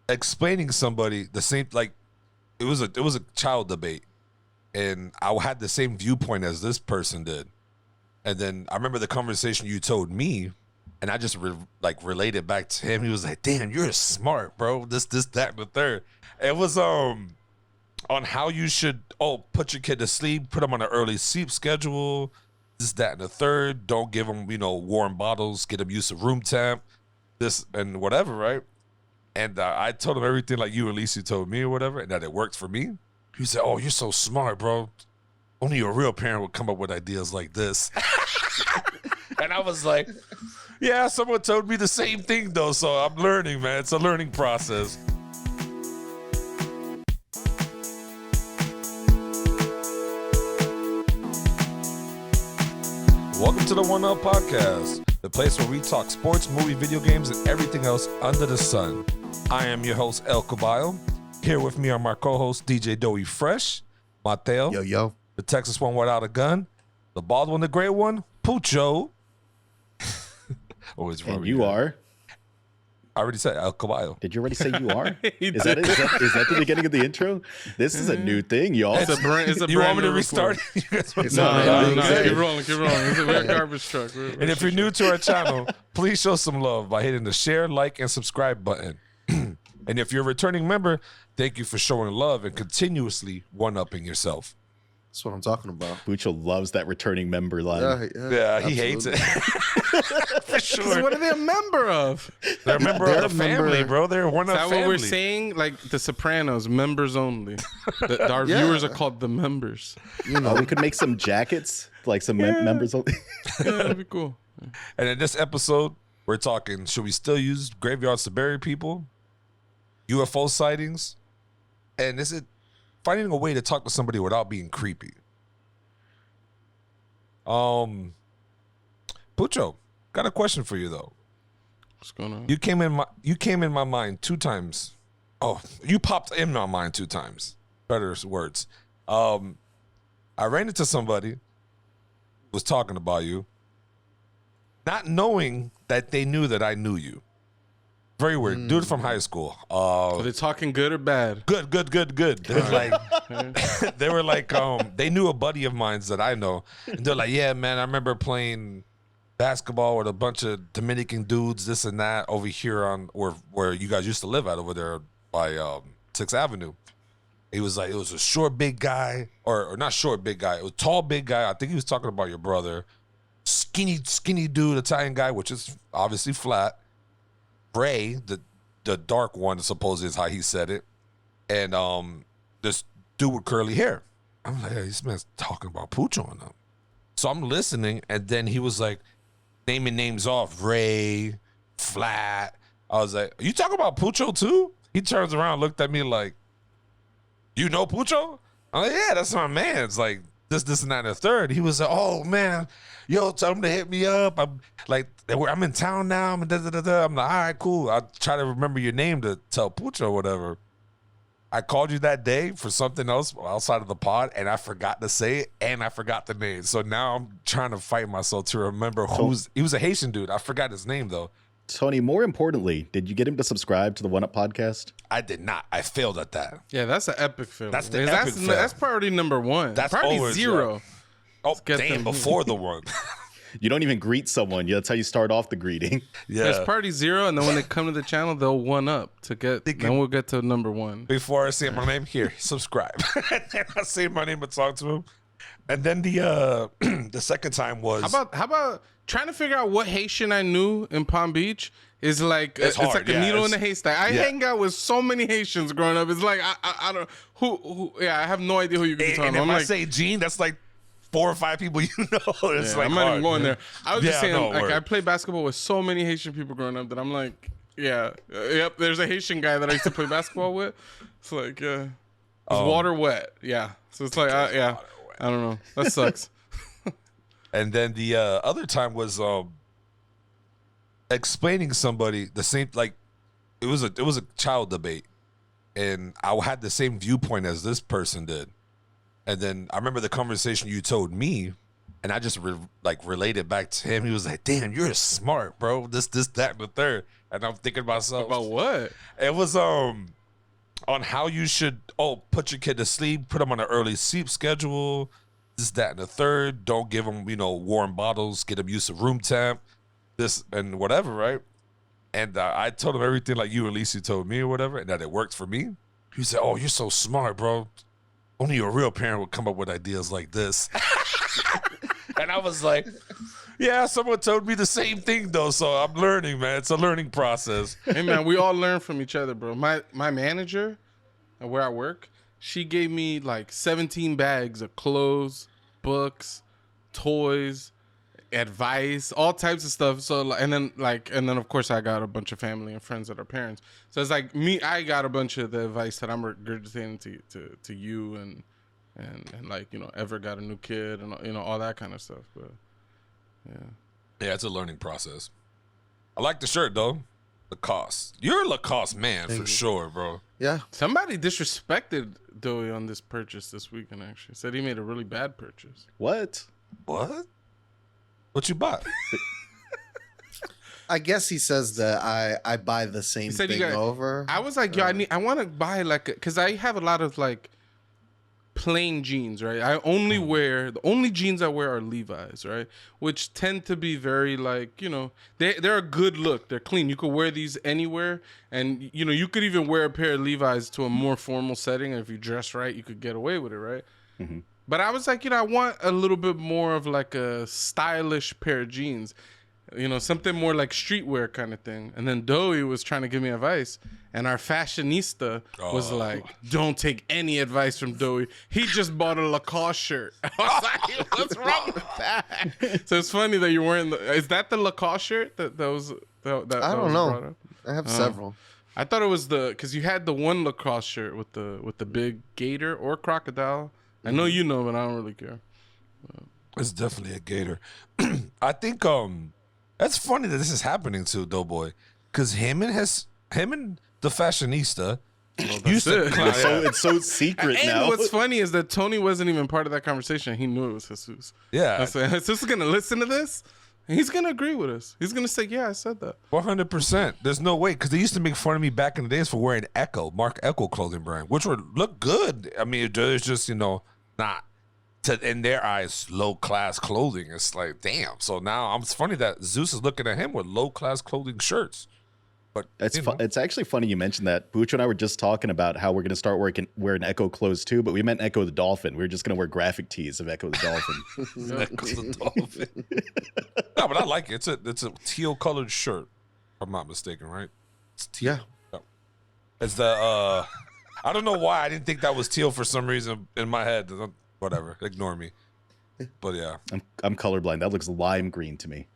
explaining somebody the same, like it was a child debate, and I had the same viewpoint as this person did. And then I remember the conversation you told me, and I just related back to him. He was like, "Damn, you're smart, bro. This, that, and the third." It was on how you should put your kid to sleep, put them on an early sleep schedule, this, that, and the third. Don't give them warm bottles. Get them used to room temp, this and whatever, right? And I told him everything like you, at least you told me or whatever, and that it worked for me. He said, "Oh, you're so smart, bro. Only a real parent would come up with ideas like this." And I was like, yeah, someone told me the same thing, though, so I'm learning, man. It's a learning process. Welcome to the One Up Podcast, the place where we talk sports, movie, video games, and everything else under the sun. I am your host, El Caballo. Here with me are my co-hosts, DJ Doey Fresh, Mateo, Yo. the Texas one without a gun, the bald one, the gray one, Pucho. Always and you are? I already said El Caballo. Did you already say you are? Is that the beginning of the intro? This is a new thing, y'all. It's a brand you want me to restart? No, keep rolling. We're a garbage truck. And if you're new to our channel, please show some love by hitting the share, like, and subscribe button. And if you're a returning member, thank you for showing love and continuously one-upping yourself. That's what I'm talking about. Bucho loves that returning member line. Yeah, he hates it. For sure. What are they a member of? They're a member of the family, bro. They're one of the family. Is that what we're saying? Like The Sopranos, members only. Our viewers are called the members. We could make some jackets, like some members only. Yeah, that'd be cool. And in this episode, we're talking, should we still use graveyards to bury people? UFO sightings? And is it finding a way to talk to somebody without being creepy? Pucho, got a question for you though. What's going on? You came in my mind 2 times. Oh, you popped in my mind 2 times. Better words. I ran into somebody who was talking about you, not knowing that they knew that I knew you. Very weird. Dude from high school. Are they talking good or bad? Good. They were like, they knew a buddy of mine's that I know. And they're like, yeah, man, I remember playing basketball with a bunch of Dominican dudes, this and that, over here on where you guys used to live at over there by 6th Avenue. He was like, it was a short, big guy, or not short, big guy. It was tall, big guy. I think he was talking about your brother. Skinny dude, Italian guy, which is obviously flat. Ray, the dark one, supposedly is how he said it. And this dude with curly hair. I'm like, hey, this man's talking about Pucho on them. So I'm listening, and then he was like naming names off. Ray, Flat. I was like, are you talking about Pucho too? He turns around, looked at me like, you know Pucho? I'm like, yeah, that's my man. It's like this, and that, and the third. He was like, oh man, yo, tell him to hit me up. I'm like, I'm in town now. I'm like, all right, cool. I'll try to remember your name to tell Pucho or whatever. I called you that day for something else outside of the pod, and I forgot to say it, and I forgot the name. So now I'm trying to fight myself to remember he was a Haitian dude. I forgot his name, though. Tony, more importantly, did you get him to subscribe to the One Up Podcast? I did not. I failed at that. Yeah, that's an epic fail. That's the epic fail. That's priority number 1. That's priority always 0. Yeah. Oh, damn, before the one. You don't even greet someone. That's how you start off the greeting. Yeah. There's priority 0, and then when they come to the channel, they'll 1 up to get. Then we'll get to number 1. Before I say my name, here, subscribe. And then I say my name and talk to him. And then the the second time was how about trying to figure out what Haitian I knew in Palm Beach is like it's hard, like a needle in a haystack. I hang out with so many Haitians growing up. It's like I don't who I have no idea who you can be talking about. And if I say Gene, that's like 4 or 5 people you know. It's like I'm not even going there. I was just saying, word. I played basketball with so many Haitian people growing up that I'm like, yep. There's a Haitian guy that I used to play basketball with. It's like, is water wet? Yeah. So it's like, I don't know. That sucks. And then the other time was explaining somebody the same, like it was a child debate, and I had the same viewpoint as this person did. And then I remember the conversation you told me, And I just related back to him. He was like, "Damn, you're smart, bro. This, that, and the third." And I'm thinking to myself, About what? it was on how you should put your kid to sleep, put him on an early sleep schedule, this, that, and the third. Don't give him, warm bottles, get him used to room temp, this and whatever, right? And I told him everything like you, Alicia, told me or whatever, and that it worked for me. He said, "Oh, you're so smart, bro. Only a real parent would come up with ideas like this." And I was like, yeah, someone told me the same thing though, so I'm learning, man. It's a learning process. Hey man, we all learn from each other, bro. My manager, where I work, she gave me like 17 bags of clothes, books, toys, advice, all types of stuff. So and then of course I got a bunch of family and friends that are parents. So it's like I got a bunch of the advice that I'm regurgitating to you and like, Ever got a new kid and all that kind of stuff. But yeah, it's a learning process. I like the shirt though. Lacoste. You're a Lacoste man for sure, bro. Yeah. somebody disrespected Doey on this purchase this weekend. Actually, said he made a really bad purchase. What? What? What you bought? I guess he says that I buy the same said he thing got- over. I was like, yo, I want to buy because I have a lot of like plain jeans, right? I only wear the only jeans I wear are Levi's, right? Which tend to be very like, they're a good look. They're clean. You could wear these anywhere, and you could even wear a pair of Levi's to a more formal setting. And if you dress right, you could get away with it, right? Mm-hmm. But I was like, I want a little bit more of like a stylish pair of jeans. Something more like streetwear kind of thing. And then Doey was trying to give me advice, and our fashionista was like, "Don't take any advice from Doey. He just bought a Lacoste shirt." I was like, "What's wrong with that?" So it's funny that you're wearing is that the Lacoste shirt that was that I don't was know. brought up? I have several. I thought it was because you had the one Lacoste shirt with the big gator or crocodile. I know you know, but I don't really care. It's definitely a gator. I think that's funny that this is happening to Doughboy, because him and the fashionista used to. it. It's so secret And now. what's funny is that Tony wasn't even part of that conversation. He knew it was Jesus. Yeah. I said, Jesus is gonna listen to this. He's gonna agree with us. He's gonna say, "Yeah, I said that." 100%. There's no way, because they used to make fun of me back in the days for wearing Mark Echo clothing brand, which would look good. I mean, it's just not in their eyes low class clothing. It's like, damn. So now it's funny that Zeus is looking at him with low class clothing shirts. But It's actually funny you mentioned that. Booch and I were just talking about how we're going to start wearing Echo clothes too, but we meant Echo the Dolphin. We were just going to wear graphic tees of Echo the Dolphin. Echo the dolphin. No, but I like it. It's a teal colored shirt, if I'm not mistaken, right? It's teal. Yeah. It's the I don't know why I didn't think that was teal for some reason in my head. Whatever, ignore me. But yeah, I'm colorblind. That looks lime green to me.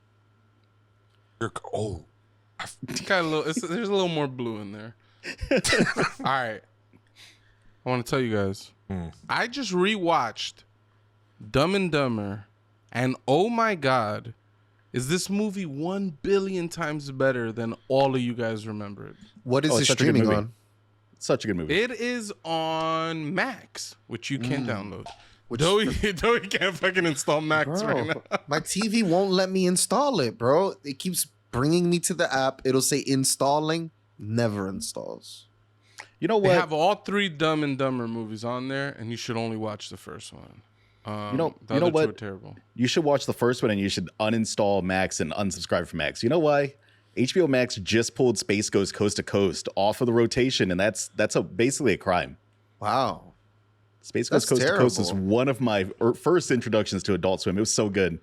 It's got a little. There's a little more blue in there. All right, I want to tell you guys. I just rewatched Dumb and Dumber, and oh my god, is this movie 1 billion times better than all of you guys remember it? What is Oh, it it's such a good streaming movie. on? Such a good movie. It is on Max, which you can download. Doey can't fucking install Max right now. My TV won't let me install it, bro. It keeps bringing me to the app. It'll say installing, never installs. You know They what? have all 3 Dumb and Dumber movies on there, and you should only watch the first one. The You know other two what? are terrible. You should watch the first one and you should uninstall Max and unsubscribe from Max. You know why? HBO Max just pulled Space Ghost Coast to Coast off of the rotation, and that's basically a crime. Wow. Space Ghost That's Coast to Coast is terrible. one of my first introductions to Adult Swim. It was so good.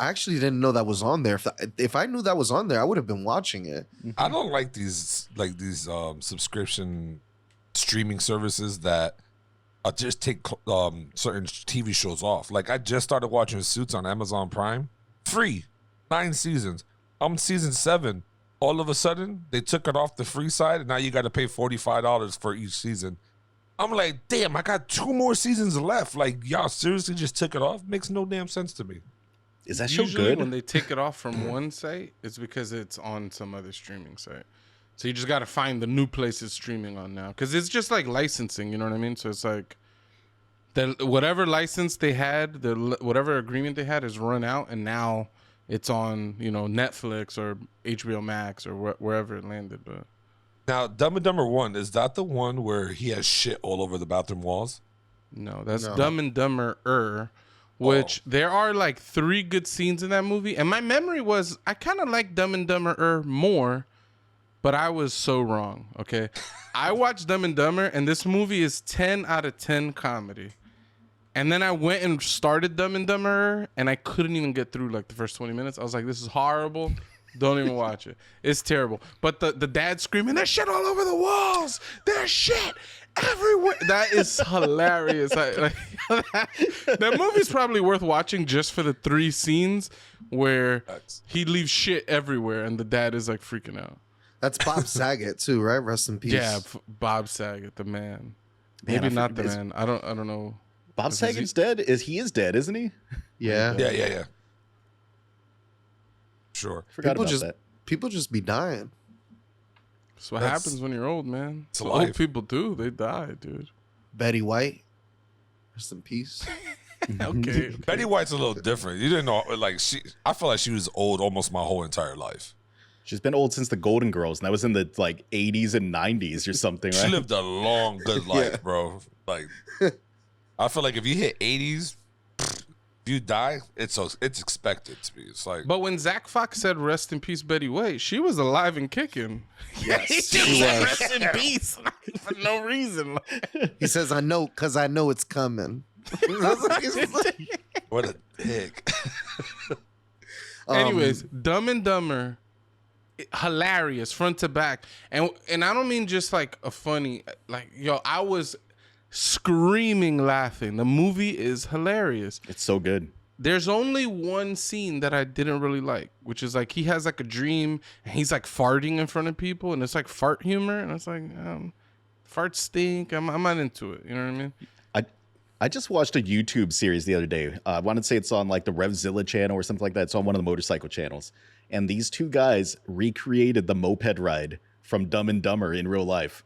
I actually didn't know that was on there. If I knew that was on there, I would have been watching it. I don't like these subscription streaming services that just take certain TV shows off. Like I just started watching Suits on Amazon Prime, free, 9 seasons. I'm season 7. All of a sudden, they took it off the free side, and now you got to pay $45 for each season. I'm like, damn, I got 2 more seasons left. Like, y'all seriously just took it off? Makes no damn sense to me. Is that show Usually good? when they take it off from one site, it's because it's on some other streaming site. So you just got to find the new place it's streaming on now. Because it's just like licensing, you know what I mean? So it's like whatever license they had, whatever agreement they had is run out, and now it's on Netflix or HBO Max or wherever it landed. But Now, Dumb and Dumber 1, is that the one where he has shit all over the bathroom walls? no, that's No. Dumb and Dumber. Which there are like 3 good scenes in that movie, and my memory was I kind of like Dumb and Dumber more, but I was so wrong. Okay, I watched Dumb and Dumber, and this movie is 10 out of 10 comedy. And then I went and started Dumb and Dumber, and I couldn't even get through like the first 20 minutes. I was like, this is horrible. Don't even watch it. It's terrible. But the dad screaming, there's shit all over the walls. There's shit everywhere. That is hilarious. That movie's probably worth watching just for the 3 scenes where he leaves shit everywhere and the dad is like freaking out. That's Bob Saget too, right? Rest in peace. Yeah, Bob Saget, the man. Man, Maybe I not the forget- man. I don't know. Bob Saget's dead. He is dead, isn't he? Yeah. Yeah. Sure. Forgot People about just that. people just be dying. That's what That's- happens when you're old, man. It's That's a what old life. people do. They die, dude. Betty White. Rest in peace. Okay. Betty White's a little different. You didn't know, like, I feel like she was old almost my whole entire life. She's been old since the Golden Girls, and that was in the like 80s and 90s or something, She right? lived a long, good life, bro. Like, I feel like if you hit 80s, if you die, it's expected to be. It's like, But when Zach Fox said "Rest in peace, Betty White," she was alive and kicking. Yes, he just she said was. "Rest in peace" for no reason. He says, "I know, cause I know it's coming." what a dick. Anyways, Dumb and Dumber, hilarious front to back, and I don't mean just like a funny, like I was screaming laughing. The movie is hilarious. It's so good. There's only one scene that I didn't really like, which is like he has like a dream and he's like farting in front of people, and it's like fart humor, and it's like farts stink. I'm not into it. You know what I mean? I just watched a YouTube series the other day. I want to say it's on like the RevZilla channel or something like that. It's on one of the motorcycle channels. And these 2 guys recreated the moped ride from Dumb and Dumber in real life.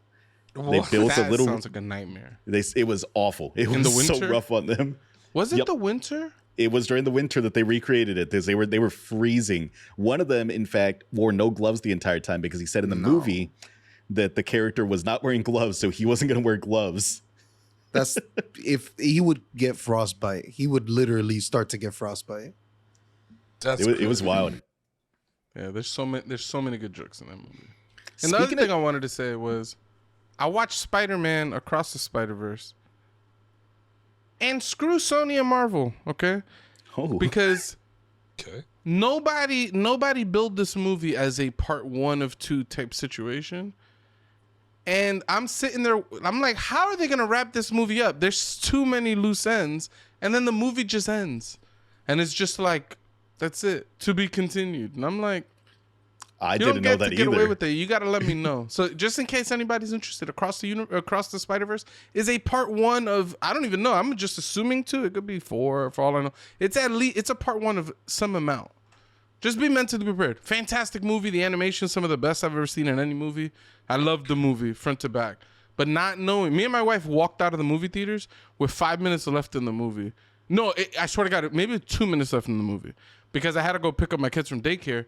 They built that a little. sounds like a nightmare. It was awful. It In was the so winter? rough on them. Was it Yep. the winter? It was during the winter that they recreated it. They were freezing. One of them, in fact, wore no gloves the entire time because he said in the movie that the character was not wearing gloves, so he wasn't going to wear gloves. That's if he would get frostbite. He would literally start to get frostbite. That's It was wild. Yeah, there's so many good jokes in that movie. And the other Speaking thing of- I wanted to say was, I watched Spider-Man Across the Spider-Verse, and screw Sony and Marvel, okay? Oh, Because okay. nobody built this movie as a part 1 of 2 type situation. And I'm sitting there, I'm like, how are they gonna wrap this movie up? There's too many loose ends, and then the movie just ends, and it's just like, that's it, to be continued. And I'm like, I you didn't don't know get that to get away either. with it. You got to let me know. So just in case anybody's interested, Across the Spider-Verse is a part 1 of, I don't even know. I'm just assuming 2. It could be 4 for all I know. It's at least, it's a part 1 of some amount. Just be mentally prepared. Fantastic movie. The animation, some of the best I've ever seen in any movie. I loved the movie front to back. But not knowing, me and my wife walked out of the movie theaters with 5 minutes left in the movie. No, I swear to God, maybe 2 minutes left in the movie because I had to go pick up my kids from daycare.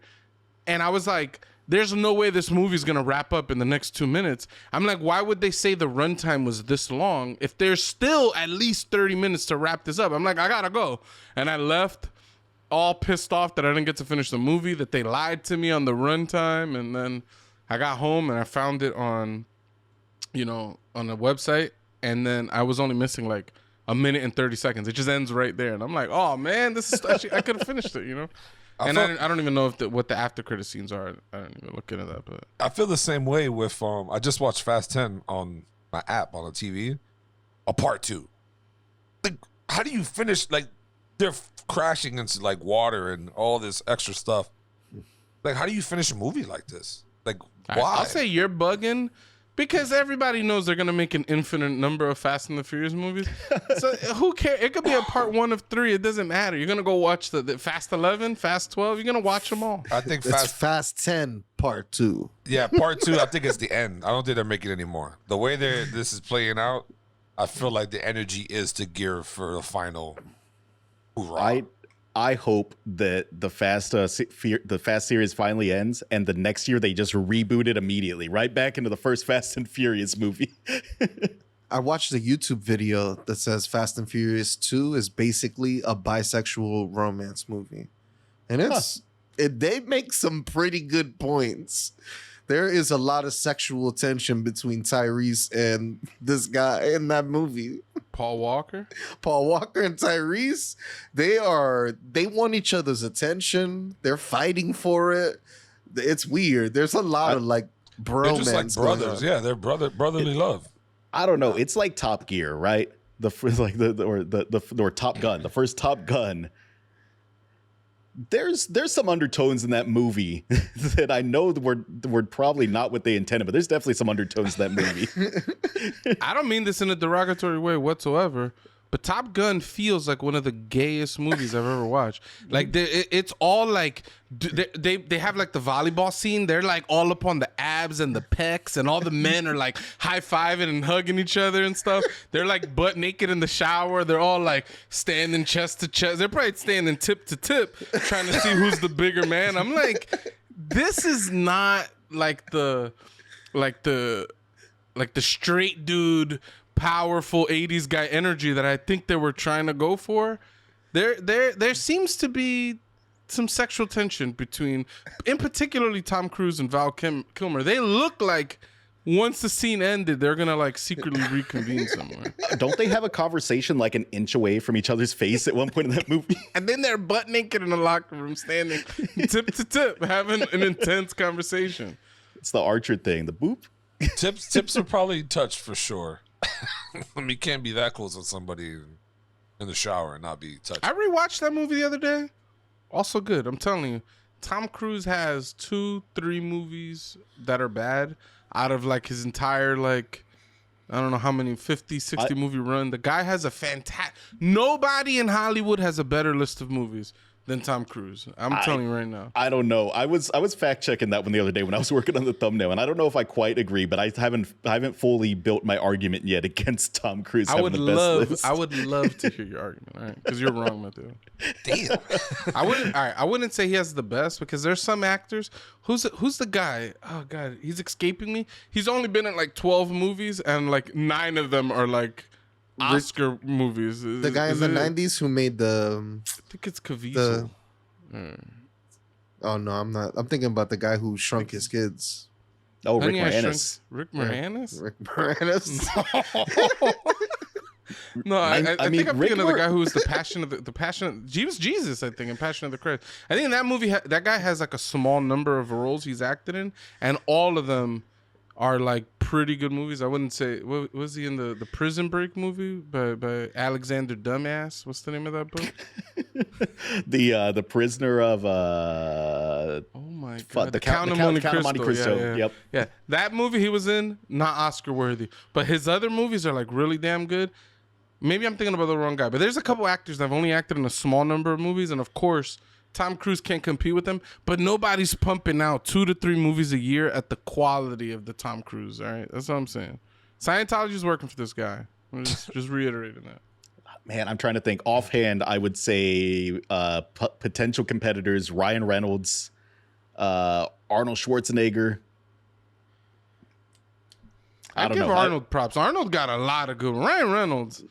And I was like, there's no way this movie's going to wrap up in the next 2 minutes. I'm like, why would they say the runtime was this long if there's still at least 30 minutes to wrap this up? I'm like, I got to go. And I left all pissed off that I didn't get to finish the movie, that they lied to me on the runtime. And then I got home and I found it on, on a website. And then I was only missing like a minute and 30 seconds. It just ends right there. And I'm like, oh man, this is actually, I could have finished it, And I don't even know what the after credit scenes are. I don't even look into that, but I feel the same way with I just watched Fast 10 on my app on the TV. A part 2. Like, how do you finish? Like, they're crashing into like water and all this extra stuff. Like, how do you finish a movie like this? Like, why? I'll say you're bugging because everybody knows they're gonna make an infinite number of Fast and the Furious movies. So who cares? It could be a part 1 of 3. It doesn't matter. You're gonna go watch the Fast 11, Fast 12. You're gonna watch them all. I think It's Fast. Fast 10 Part 2. Yeah, part 2. I think it's the end. I don't think they're making any more. The way this is playing out, I feel like the energy is to gear for the final hoorah. I hope that the Fast series finally ends, and the next year they just reboot it immediately, right back into the first Fast and Furious movie. I watched a YouTube video that says Fast and Furious 2 is basically a bisexual romance movie. And they make some pretty good points. There is a lot of sexual tension between Tyrese and this guy in that movie. Paul Walker. Paul Walker and Tyrese, they want each other's attention. They're fighting for it. It's weird. There's a lot of like bromance. They're just like brothers. Yeah, they're brotherly love. I don't know. It's like Top Gear, right? Or Top Gun, the first Top Gun. There's some undertones in that movie that I know were probably not what they intended, but there's definitely some undertones in that movie. I don't mean this in a derogatory way whatsoever, but Top Gun feels like one of the gayest movies I've ever watched. Like it's all like they have like the volleyball scene. They're like all up on the abs and the pecs, and all the men are like high fiving and hugging each other and stuff. They're like butt naked in the shower. They're all like standing chest to chest. They're probably standing tip to tip, trying to see who's the bigger man. I'm like, this is not like the straight dude, powerful 80s guy energy that I think they were trying to go for. There seems to be some sexual tension between, in particularly Tom Cruise and Val Kilmer. They look like once the scene ended, they're gonna like secretly reconvene somewhere. Don't they have a conversation like an inch away from each other's face at one point in that movie? And then they're butt naked in the locker room, standing tip to tip, having an intense conversation. It's the Archer thing, the boop. Tips are probably touched for sure. I mean, you can't be that close with somebody in the shower and not be touched. I rewatched that movie the other day. Also good. I'm telling you, Tom Cruise has 2-3 movies that are bad out of like his entire like, I don't know how many 50, 60 movie run. The guy has a fantastic. Nobody in Hollywood has a better list of movies than Tom Cruise. I'm telling you right now. I don't know. I was fact checking that one the other day when I was working on the thumbnail, and I don't know if I quite agree, but I haven't fully built my argument yet against Tom Cruise having the best list. I would love to hear your argument, all right? Because you're wrong, Matthew. Damn. I wouldn't say he has the best, because there's some actors. Who's the guy? Oh God, he's escaping me. He's only been in like 12 movies, and like 9 of them are like Oscar movies. The guy in the 90s who made the... I think it's Caviezel. Oh, no, I'm not. I'm thinking about the guy who shrunk his kids. Oh, Rick Moranis. Rick Moranis? Rick Moranis. No, I think I'm Rick thinking of the guy who was the passion of the passion. He was Jesus, I think, in Passion of the Christ. I think in that movie, that guy has like a small number of roles he's acted in, and all of them are like pretty good movies. I wouldn't say. Was he in the Prison Break movie by Alexander Dumbass? What's the name of that book? The Prisoner of Oh my God, the Count of Monte Cristo. Yeah. Yep. Yeah, that movie he was in, not Oscar worthy, but his other movies are like really damn good. Maybe I'm thinking about the wrong guy, but there's a couple actors that have only acted in a small number of movies, and of course, Tom Cruise can't compete with them. But nobody's pumping out 2 to 3 movies a year at the quality of the Tom Cruise. All right, that's what I'm saying. Scientology is working for this guy. I'm just reiterating that. Man, I'm trying to think. Offhand, I would say potential competitors: Ryan Reynolds, Arnold Schwarzenegger. I give Arnold props. Arnold got a lot of good. Ryan Reynolds.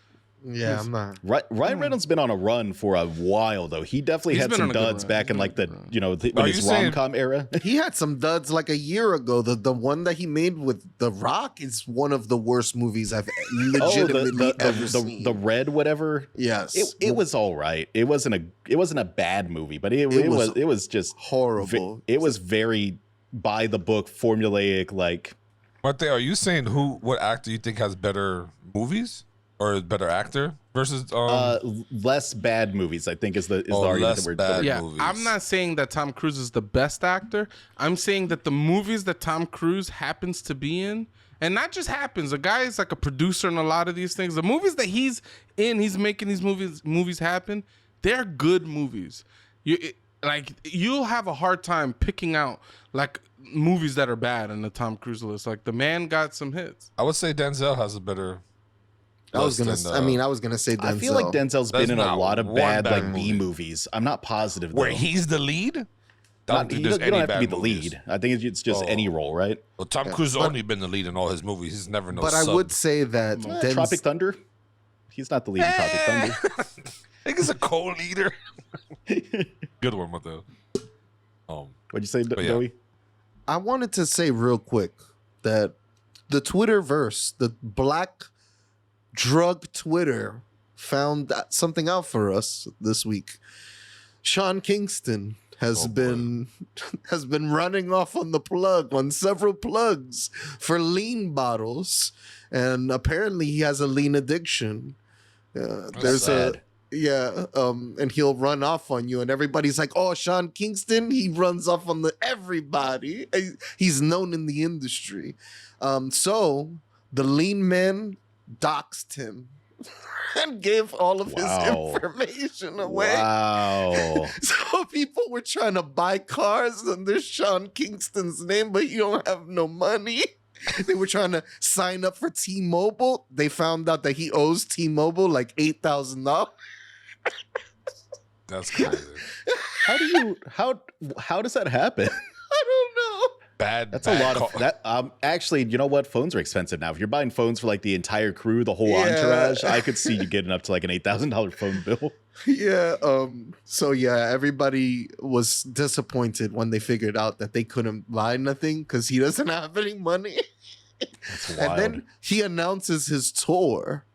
Yeah, I'm not. Ryan Reynolds been on a run for a while though. He definitely had some duds back in like the when his rom-com era. He had some duds like a year ago. The one that he made with The Rock is one of the worst movies I've legitimately ever seen. The Red whatever. Yes, it was all right. It wasn't a bad movie, but it was just horrible. It was very by the book, formulaic. Like, Marte, are you saying what actor you think has better movies? Or a better actor versus less bad movies, I think is the argument that we're doing. Yeah, movies. I'm not saying that Tom Cruise is the best actor. I'm saying that the movies that Tom Cruise happens to be in, and not just happens, the guy is like a producer in a lot of these things. The movies that he's in, he's making these movies happen. They're good movies. You'll have a hard time picking out like movies that are bad in the Tom Cruise list. Like The Man got some hits. I would say Denzel has a better. I was list gonna. than, I mean, I was gonna say Denzel. I feel like Denzel's There's been in a not lot of one bad bad like B movie. movies. I'm not positive though. where he's the lead. Don't think You there's don't any have to bad be the movies. lead. I think it's just Oh. any role, right? Well, Tom Cruise has only been the lead in all his movies. He's never no. But I sub. would say that Tropic Thunder. He's not the lead in Tropic Thunder. I think he's a co-leader. Good one, Mateo. What'd you say, yeah. Joey? I wanted to say real quick that the Twitterverse, the black drug Twitter, found something out for us this week. Sean Kingston has been running off on the plug on several plugs for lean bottles, and apparently he has a lean addiction. There's sad. and he'll run off on you, and everybody's like, "Oh, Sean Kingston, he runs off on everybody." He's known in the industry. So the lean man doxed him and gave all of his Wow. information away. Wow. So people were trying to buy cars under Sean Kingston's name, but you don't have no money. They were trying to sign up for T-Mobile. They found out that he owes T-Mobile like $8,000. That's crazy. How does that happen? I don't know. Bad. That's a lot of that. Actually, you know what? Phones are expensive now. If you're buying phones for like the entire crew, the whole Yeah. entourage, I could see you getting up to like an $8,000 phone bill. Yeah. So yeah, everybody was disappointed when they figured out that they couldn't buy nothing because he doesn't have any money. That's wild. And then he announces his tour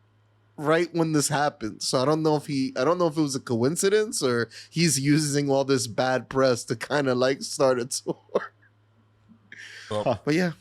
right when this happened. So I don't know if it was a coincidence or he's using all this bad press to kind of like start a tour. Well, But yeah,